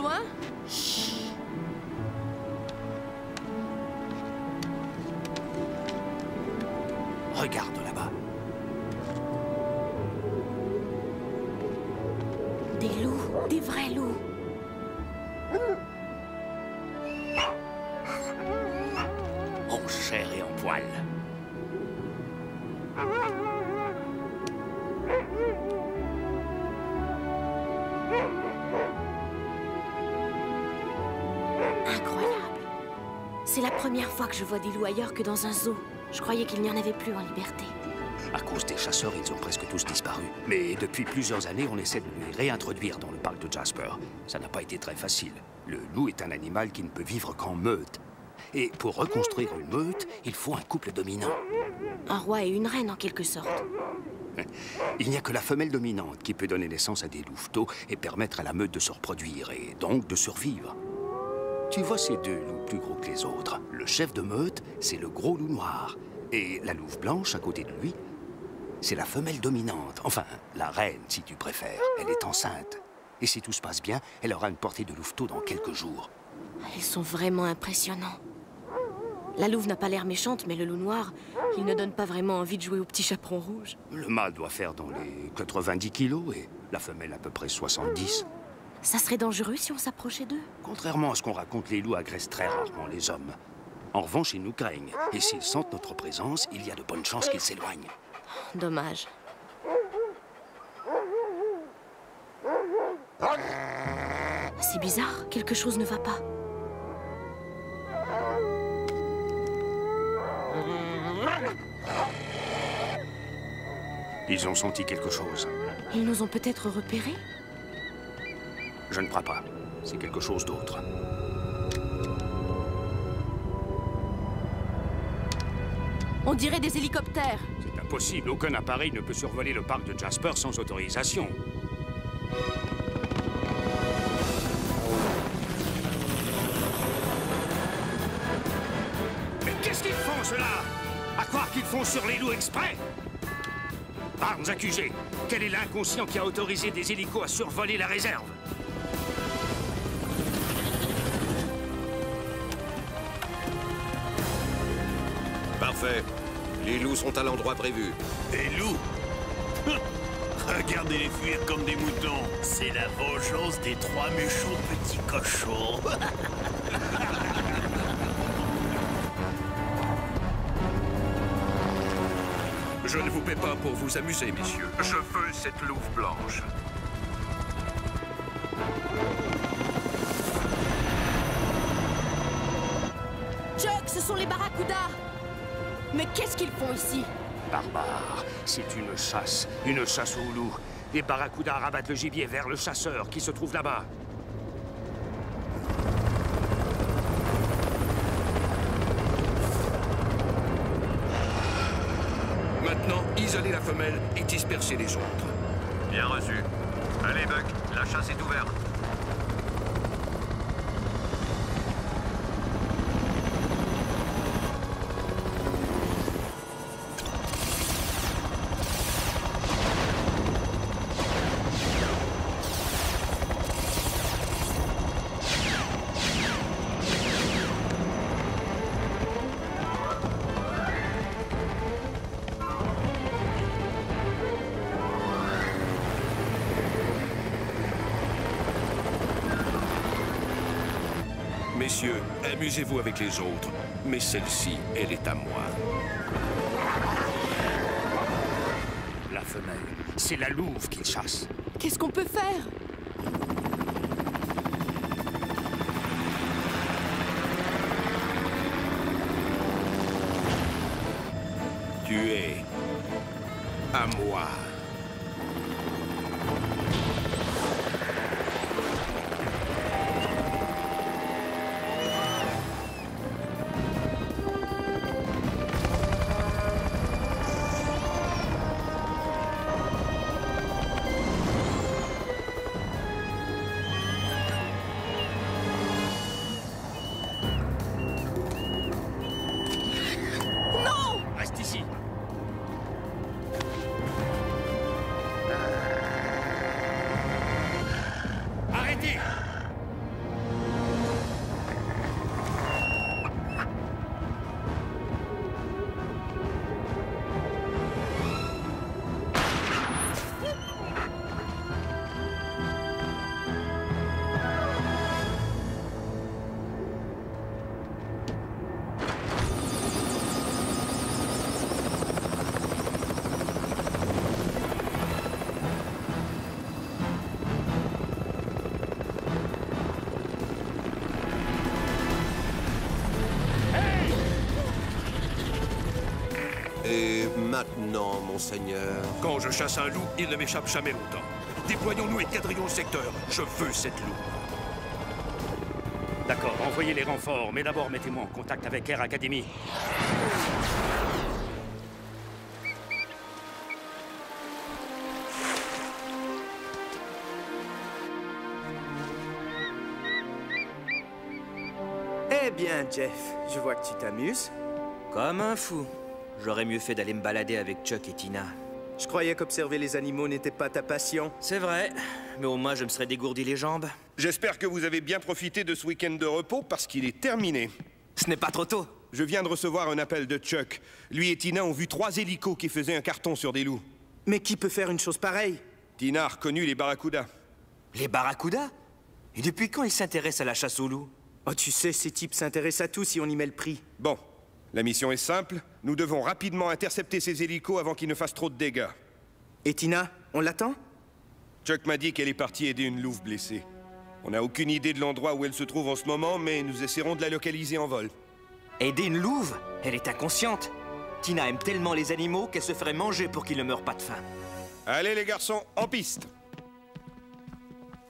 loin? Chut. Regarde là-bas. Des loups, des vrais loups. En chair et en poil. Incroyable. C'est la première fois que je vois des loups ailleurs que dans un zoo. Je croyais qu'il n'y en avait plus en liberté. À cause des chasseurs, ils ont presque tous disparu. Mais depuis plusieurs années, on essaie de les réintroduire dans le parc de Jasper. Ça n'a pas été très facile. Le loup est un animal qui ne peut vivre qu'en meute. Et pour reconstruire une meute, il faut un couple dominant. Un roi et une reine, en quelque sorte. Il n'y a que la femelle dominante qui peut donner naissance à des louveteaux et permettre à la meute de se reproduire et donc de survivre. Tu vois ces deux loups plus gros que les autres. Le chef de meute, c'est le gros loup noir. Et la louve blanche, à côté de lui, c'est la femelle dominante. Enfin, la reine, si tu préfères. Elle est enceinte. Et si tout se passe bien, elle aura une portée de louveteau dans quelques jours. Ils sont vraiment impressionnants. La louve n'a pas l'air méchante, mais le loup noir, il ne donne pas vraiment envie de jouer au petit chaperon rouge. Le mâle doit faire dans les 90 kilos et la femelle à peu près 70. Ça serait dangereux si on s'approchait d'eux. Contrairement à ce qu'on raconte, les loups agressent très rarement les hommes. En revanche, ils nous craignent. Et s'ils sentent notre présence, il y a de bonnes chances qu'ils s'éloignent. Dommage. C'est bizarre, quelque chose ne va pas. Ils ont senti quelque chose. Ils nous ont peut-être repérés? Je ne crois pas. C'est quelque chose d'autre. On dirait des hélicoptères. C'est impossible. Aucun appareil ne peut survoler le parc de Jasper sans autorisation. Mais qu'est-ce qu'ils font, ceux-là? À croire qu'ils font sur les loups exprès? Barnes accusé. Quel est l'inconscient qui a autorisé des hélicos à survoler la réserve? Parfait. Les loups sont à l'endroit prévu. Des loups? Regardez-les fuir comme des moutons. C'est la vengeance des trois méchants petits cochons. Je ne vous paie pas pour vous amuser, messieurs. Je veux cette louve blanche. Chuck, ce sont les barracudas. Mais qu'est-ce qu'ils font ici? Barbare, c'est une chasse aux loups. Les barracudas rabattent le gibier vers le chasseur qui se trouve là-bas. Maintenant, isolez la femelle et dispersez les autres. Bien reçu. Allez, Buck, la chasse est ouverte. Messieurs, amusez-vous avec les autres. Mais celle-ci, elle est à moi. La femelle, c'est la louve qu'ils chassent. Qu'est-ce qu'on peut faire? Tu es à moi. Reste ici. Et maintenant, monseigneur? Quand je chasse un loup, il ne m'échappe jamais longtemps. Déployons-nous et quadrillons le secteur. Je veux cette loupe. D'accord, envoyez les renforts, mais d'abord mettez-moi en contact avec Air Academy. Eh bien, Jeff, je vois que tu t'amuses. Comme un fou. J'aurais mieux fait d'aller me balader avec Chuck et Tina. Je croyais qu'observer les animaux n'était pas ta passion. C'est vrai, mais au moins je me serais dégourdi les jambes. J'espère que vous avez bien profité de ce week-end de repos parce qu'il est terminé. Ce n'est pas trop tôt. Je viens de recevoir un appel de Chuck. Lui et Tina ont vu 3 hélicos qui faisaient un carton sur des loups. Mais qui peut faire une chose pareille? Tina a reconnu les barracudas. Les barracudas? Et depuis quand ils s'intéressent à la chasse aux loups? Oh, tu sais, ces types s'intéressent à tout si on y met le prix. Bon, la mission est simple. Nous devons rapidement intercepter ces hélicos avant qu'ils ne fassent trop de dégâts. Et Tina, on l'attend? Chuck m'a dit qu'elle est partie aider une louve blessée. On n'a aucune idée de l'endroit où elle se trouve en ce moment, mais nous essaierons de la localiser en vol. Aider une louve? Elle est inconsciente. Tina aime tellement les animaux qu'elle se ferait manger pour qu'ils ne meurent pas de faim. Allez les garçons, en piste!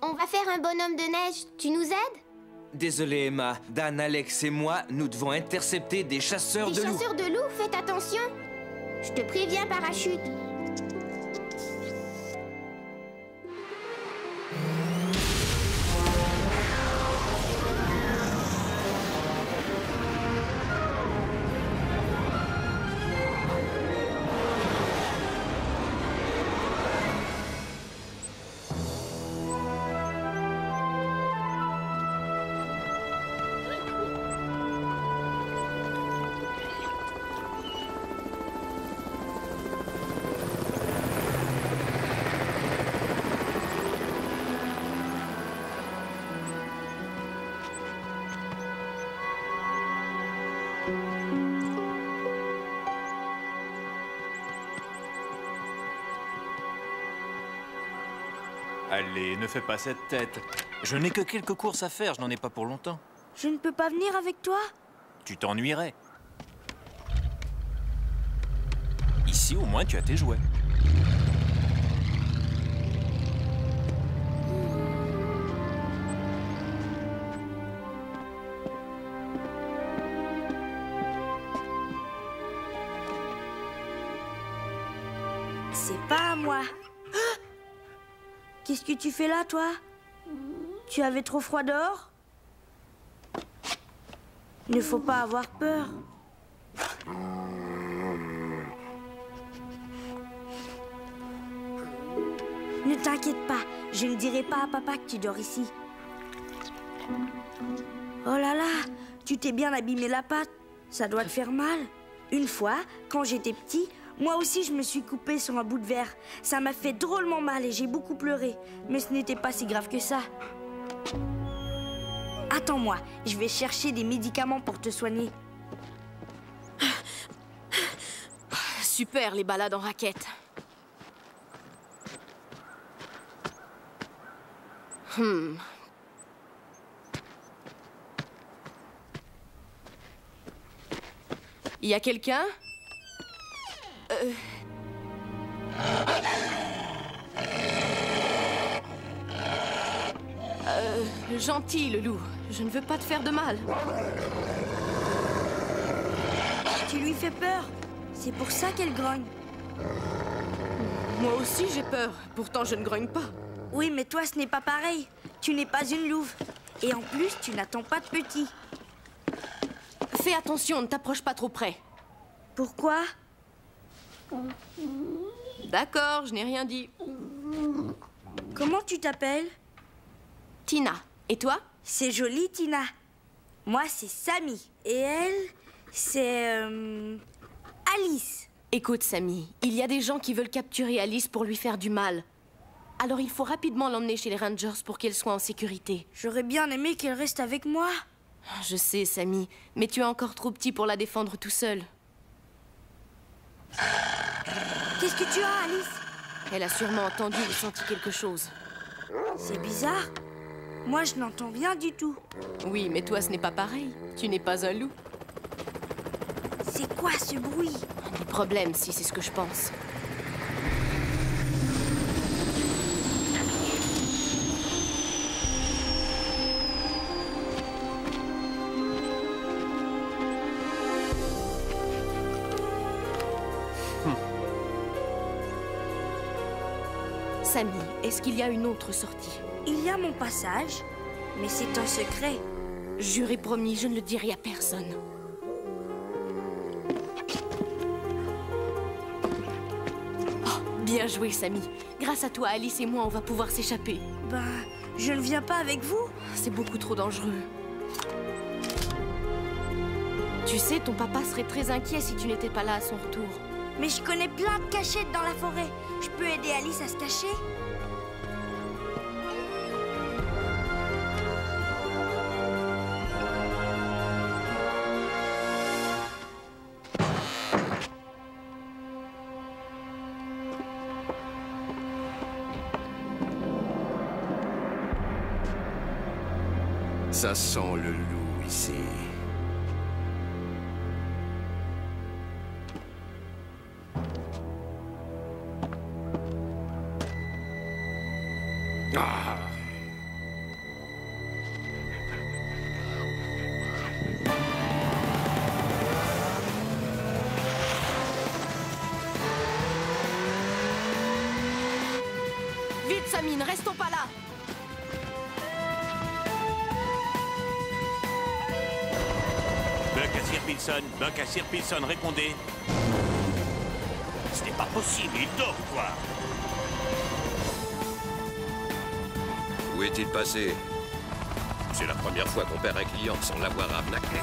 On va faire un bonhomme de neige. Tu nous aides? Désolé, Emma. Dan, Alex et moi, nous devons intercepter des chasseurs de loups. Des chasseurs de loups, faites attention. Je te préviens, parachute. Allez, ne fais pas cette tête. Je n'ai que quelques courses à faire, je n'en ai pas pour longtemps. Je ne peux pas venir avec toi? Tu t'ennuierais. Ici, au moins, tu as tes jouets. C'est pas à moi. Qu'est-ce que tu fais là, toi? Tu avais trop froid dehors? Il ne faut pas avoir peur. Ne t'inquiète pas, je ne dirai pas à papa que tu dors ici. Oh là là, tu t'es bien abîmé la patte. Ça doit te faire mal. Une fois, quand j'étais petit, moi aussi je me suis coupé sur un bout de verre. Ça m'a fait drôlement mal et j'ai beaucoup pleuré. Mais ce n'était pas si grave que ça. Attends-moi, je vais chercher des médicaments pour te soigner. Super, les balades en raquette. Y a quelqu'un? Gentil, le loup. Je ne veux pas te faire de mal. Tu lui fais peur. C'est pour ça qu'elle grogne. Moi aussi, j'ai peur. Pourtant, je ne grogne pas. Oui, mais toi, ce n'est pas pareil. Tu n'es pas une louve. Et en plus, tu n'attends pas de petit. Fais attention, ne t'approche pas trop près. Pourquoi? D'accord, je n'ai rien dit. Comment tu t'appelles? Tina. Et toi? C'est joli, Tina. Moi, c'est Sammy. Et elle, c'est... Alice. Écoute, Sammy, il y a des gens qui veulent capturer Alice pour lui faire du mal. Alors il faut rapidement l'emmener chez les Rangers pour qu'elle soit en sécurité. J'aurais bien aimé qu'elle reste avec moi. Je sais, Sammy, mais tu es encore trop petit pour la défendre tout seul. Qu'est-ce que tu as, Alice? Elle a sûrement entendu ou senti quelque chose. C'est bizarre. Moi, je n'entends rien du tout. Oui, mais toi, ce n'est pas pareil. Tu n'es pas un loup. C'est quoi ce bruit? Des problèmes, si c'est ce que je pense. Sammy, est-ce qu'il y a une autre sortie? Il y a mon passage, mais c'est un secret. Juré promis, je ne le dirai à personne. Oh, bien joué, Sammy. Grâce à toi, Alice et moi, on va pouvoir s'échapper. Ben, je ne viens pas avec vous. C'est beaucoup trop dangereux. Tu sais, ton papa serait très inquiet si tu n'étais pas là à son retour. Mais je connais plein de cachettes dans la forêt. Je peux aider Alice à se cacher? Ça sent le loup ici. Ah. Vite, Sammy, ne restons pas là. Buck à Sir Pilson, Buck à Sir Pilson, répondez. Ce n'est pas possible, il dort ou quoi? Où est-il passé? C'est la première fois qu'on perd un client sans l'avoir arnaqué.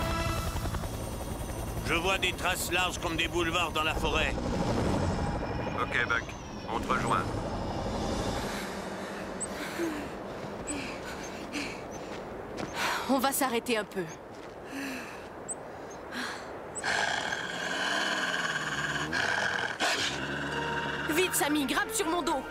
Je vois des traces larges comme des boulevards dans la forêt. Ok, Buck. On te rejoint. On va s'arrêter un peu. Vite, Sammy, grimpe sur mon dos.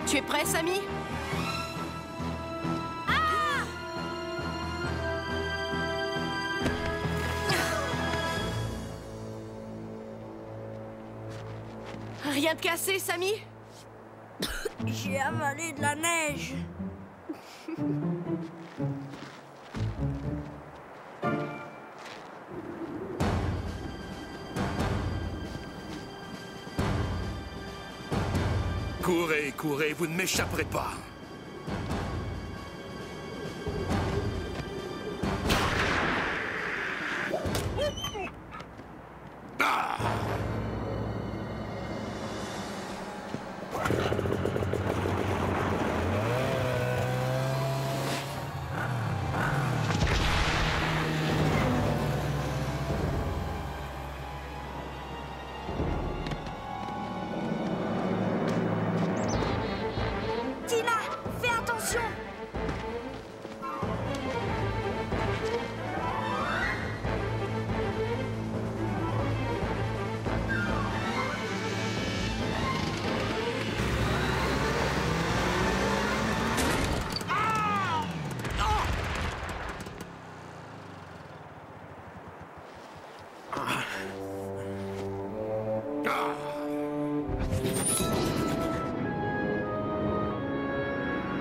Tu es prêt, Sammy? Rien de cassé, Sammy? J'ai avalé de la neige. Courez, courez, vous ne m'échapperez pas. Tina, fais attention.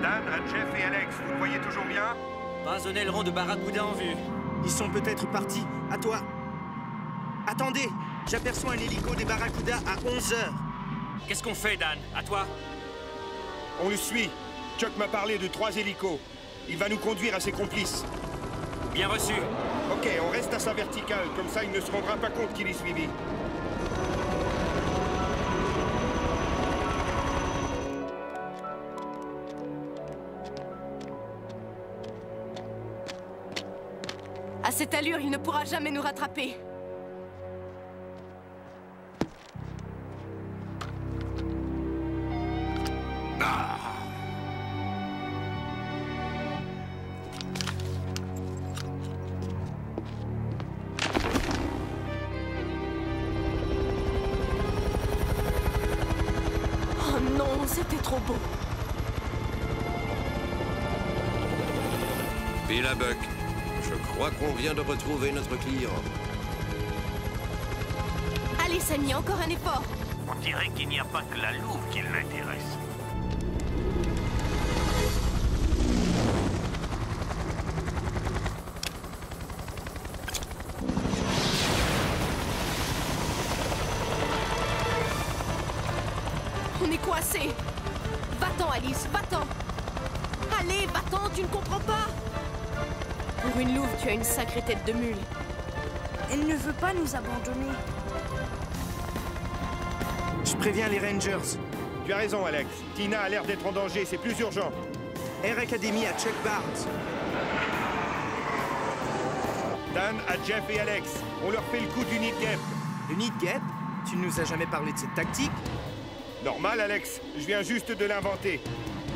Dan, Jeff et Alex, vous le voyez toujours bien? Pas un aileron de Barracuda en vue. Ils sont peut-être partis. À toi. Attendez, j'aperçois un hélico des Barracuda à 11 h. Qu'est-ce qu'on fait, Dan? À toi? On le suit. Chuck m'a parlé de 3 hélicos. Il va nous conduire à ses complices. Bien reçu. Ok, on reste à sa verticale, comme ça il ne se rendra pas compte qu'il est suivi. À cette allure, il ne pourra jamais nous rattraper. C'était trop beau. Bill Buck, je crois qu'on vient de retrouver notre client. Allez, Sammy, encore un effort. On dirait qu'il n'y a pas que la louve qui l'intéresse. On est coincés. Va-t'en, Alice, va-t'en. Allez, va-t'en, tu ne comprends pas. Pour une louve, tu as une sacrée tête de mule. Elle ne veut pas nous abandonner. Je préviens les Rangers. Tu as raison, Alex. Tina a l'air d'être en danger, c'est plus urgent. Air Academy à Chuck Barnes. Dan à Jeff et Alex. On leur fait le coup du Nid Gap. Le Nid Gap? Tu ne nous as jamais parlé de cette tactique? Normal, Alex. Je viens juste de l'inventer.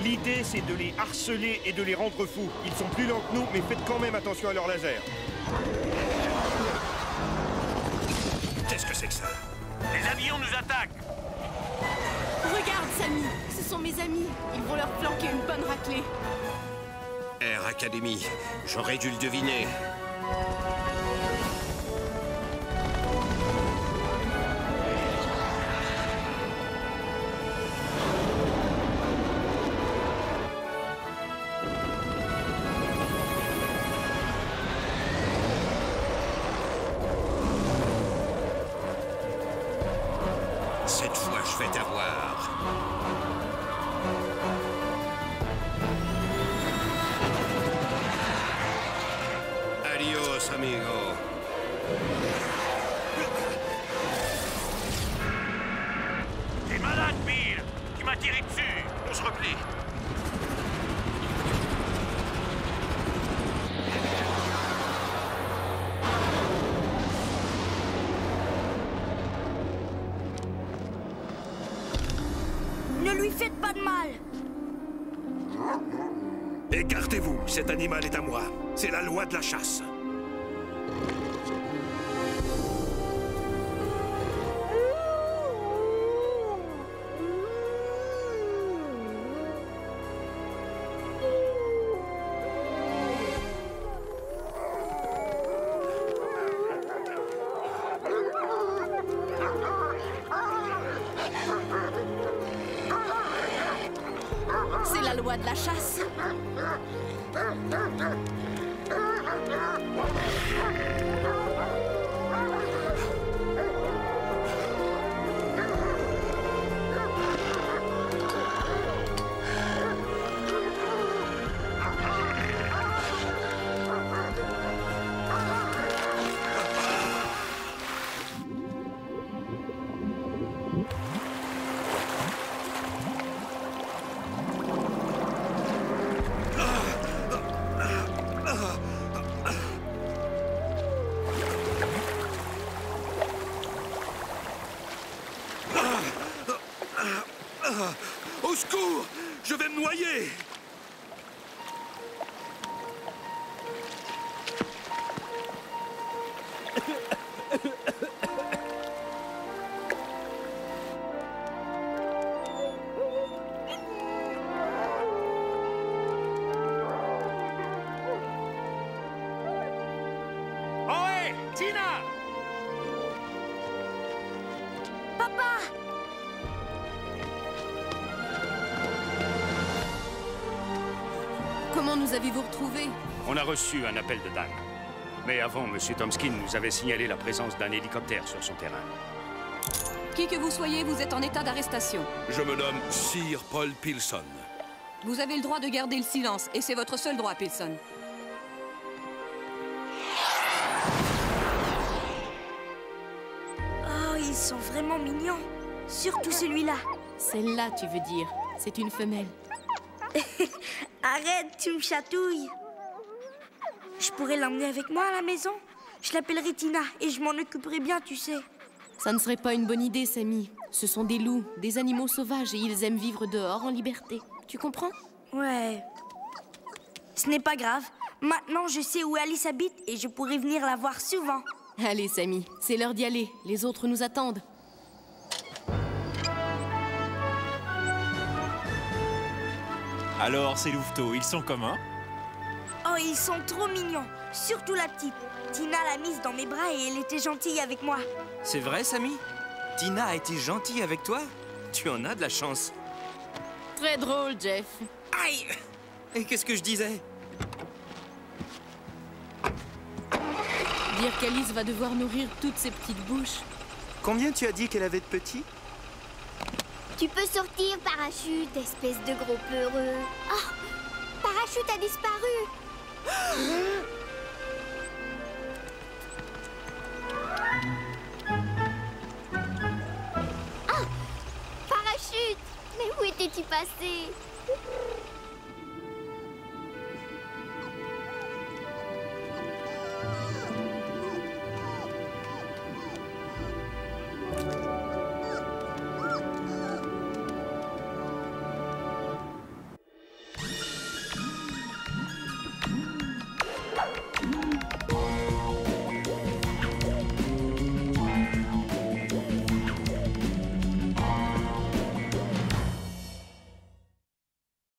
L'idée, c'est de les harceler et de les rendre fous. Ils sont plus lents que nous, mais faites quand même attention à leur laser. Qu'est-ce que c'est que ça? Les avions nous attaquent! Regarde, Sammy, ce sont mes amis. Ils vont leur flanquer une bonne raclée. Air Academy, j'aurais dû le deviner. Cette fois, je vais t'avoir. Adios, amigo. T'es malade, Bill! Tu m'as tiré dessus! On se replie. Ne lui faites pas de mal. Écartez-vous, cet animal est à moi. C'est la loi de la chasse. C'est la loi de la chasse. Au secours! Je vais me noyer! Ohé, Tina! Papa! Comment nous avez-vous retrouvés? On a reçu un appel de Dan. Mais avant, M. Tomskin nous avait signalé la présence d'un hélicoptère sur son terrain. Qui que vous soyez, vous êtes en état d'arrestation. Je me nomme Sir Paul Pilson. Vous avez le droit de garder le silence, et c'est votre seul droit, Pilson. Oh, ils sont vraiment mignons. Surtout celui-là. Celle-là, tu veux dire. C'est une femelle. Arrête, tu me chatouilles. Je pourrais l'emmener avec moi à la maison. Je l'appellerai Tina et je m'en occuperai bien, tu sais. Ça ne serait pas une bonne idée, Sammy. Ce sont des loups, des animaux sauvages et ils aiment vivre dehors en liberté. Tu comprends? Ouais. Ce n'est pas grave. Maintenant, je sais où Alice habite et je pourrai venir la voir souvent. Allez, Sammy, c'est l'heure d'y aller. Les autres nous attendent. Alors, ces louveteaux, ils sont comment? Oh, ils sont trop mignons. Surtout la petite. Tina l'a mise dans mes bras et elle était gentille avec moi. C'est vrai, Samy? Tina a été gentille avec toi? Tu en as de la chance. Très drôle, Jeff. Aïe! Et qu'est-ce que je disais? Dire qu'Alice va devoir nourrir toutes ses petites bouches. Combien tu as dit qu'elle avait de petits? Tu peux sortir, Parachute, espèce de gros peureux. Oh, Parachute a disparu. Oh, Parachute, mais où étais-tu passé?